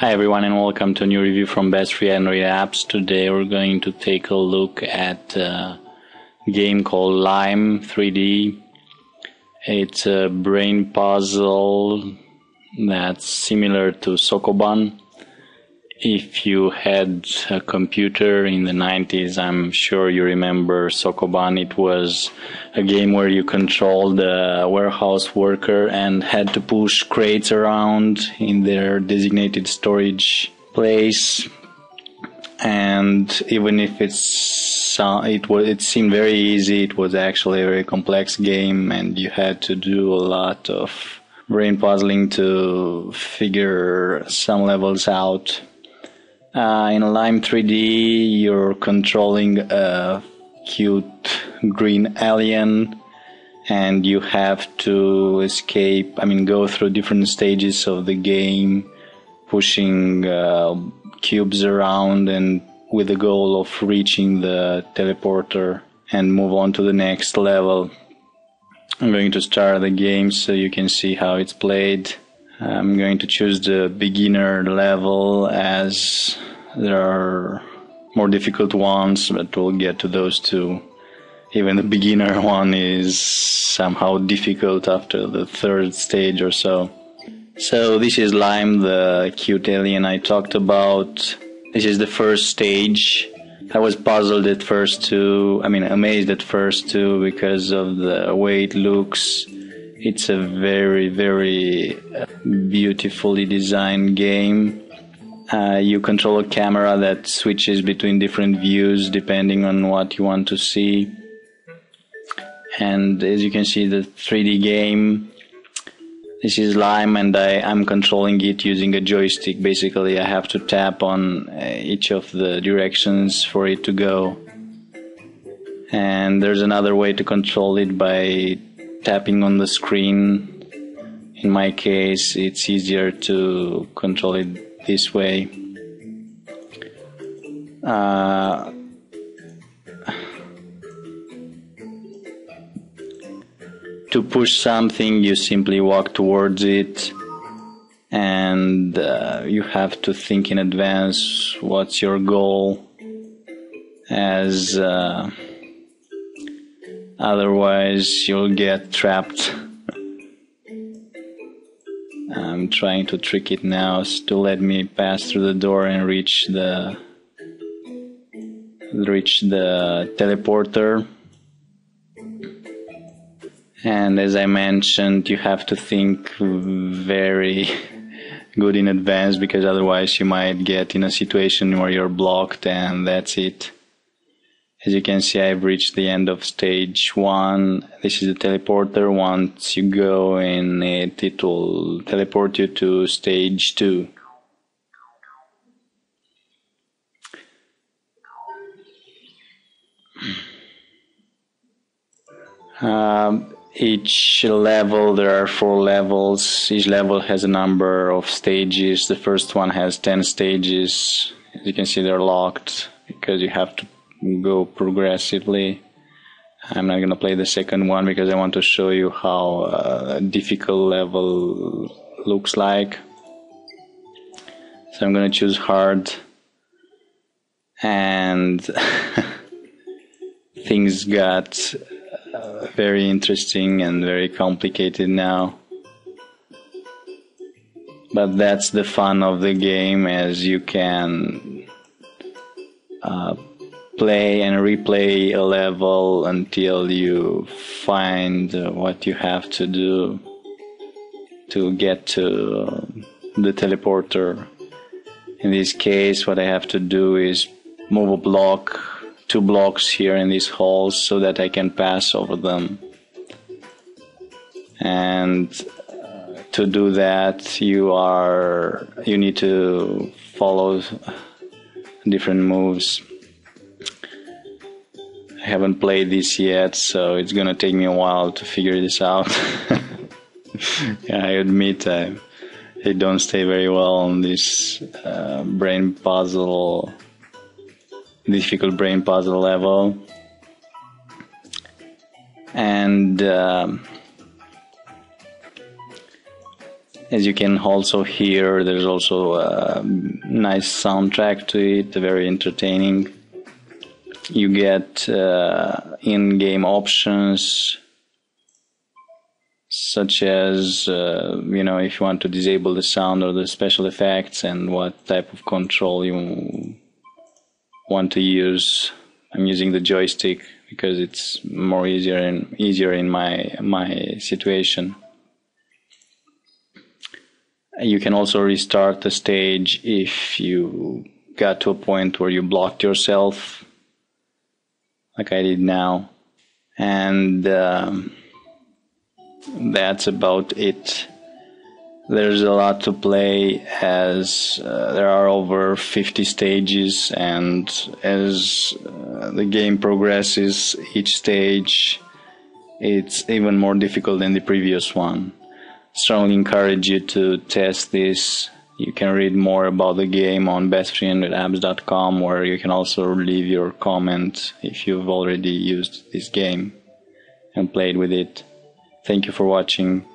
Hi everyone and welcome to a new review from Best Free Android Apps. Today we're going to take a look at a game called Lime 3D. It's a brain puzzle that's similar to Sokoban. If you had a computer in the 90s, I'm sure you remember Sokoban. It was a game where you controlled a warehouse worker and had to push crates around in their designated storage place. And even if it seemed very easy, it was actually a very complex game, and you had to do a lot of brain puzzling to figure some levels out. In Lime 3D, you're controlling a cute green alien, and you have to go through different stages of the game, pushing cubes around and with the goal of reaching the teleporter and move on to the next level. I'm going to start the game so you can see how it's played. I'm going to choose the beginner level as there are more difficult ones, but we'll get to those too. Even the beginner one is somehow difficult after the third stage or so. So this is Lime, the cute alien I talked about. This is the first stage. I was puzzled at first too, amazed at first too, because of the way it looks. It's a very, very beautifully designed game. You control a camera that switches between different views depending on what you want to see. And as you can see, the 3D game, this is Lime, and I'm controlling it using a joystick. Basically, I have to tap on each of the directions for it to go. And there's another way to control it by tapping on the screen. In my case, it's easier to control it this way. To push something, you simply walk towards it, and you have to think in advance what's your goal, as otherwise you'll get trapped. I'm trying to trick it now to let me pass through the door and reach the teleporter. And as I mentioned, you have to think very good in advance, because otherwise you might get in a situation where you're blocked and that's it. As you can see, I've reached the end of stage 1. This is the teleporter. Once you go in it, it will teleport you to stage 2. Each level, there are 4 levels. Each level has a number of stages. The first one has 10 stages. As you can see, they're locked because you have to go progressively. I'm not going to play the second one because I want to show you how a difficult level looks like. So I'm going to choose hard, and things got very interesting and very complicated now. But that's the fun of the game, as you can play and replay a level until you find what you have to do to get to the teleporter. In this case, what I have to do is move a block, 2 blocks here in these holes, so that I can pass over them. And to do that, you need to follow different moves. I haven't played this yet, so it's gonna take me a while to figure this out. Yeah, I admit I don't stay very well on this difficult brain puzzle level. And As you can also hear, there's also a nice soundtrack to it, very entertaining. You get in-game options, such as, if you want to disable the sound or the special effects and what type of control you want to use. I'm using the joystick because it's more easier in my situation. You can also restart the stage if you got to a point where you blocked yourself, like I did now. And that's about it. There's a lot to play, as there are over 50 stages, and as the game progresses, each stage it's even more difficult than the previous one. Strongly encourage you to test this. You can read more about the game on best300apps.com, where you can also leave your comment if you've already used this game and played with it. Thank you for watching.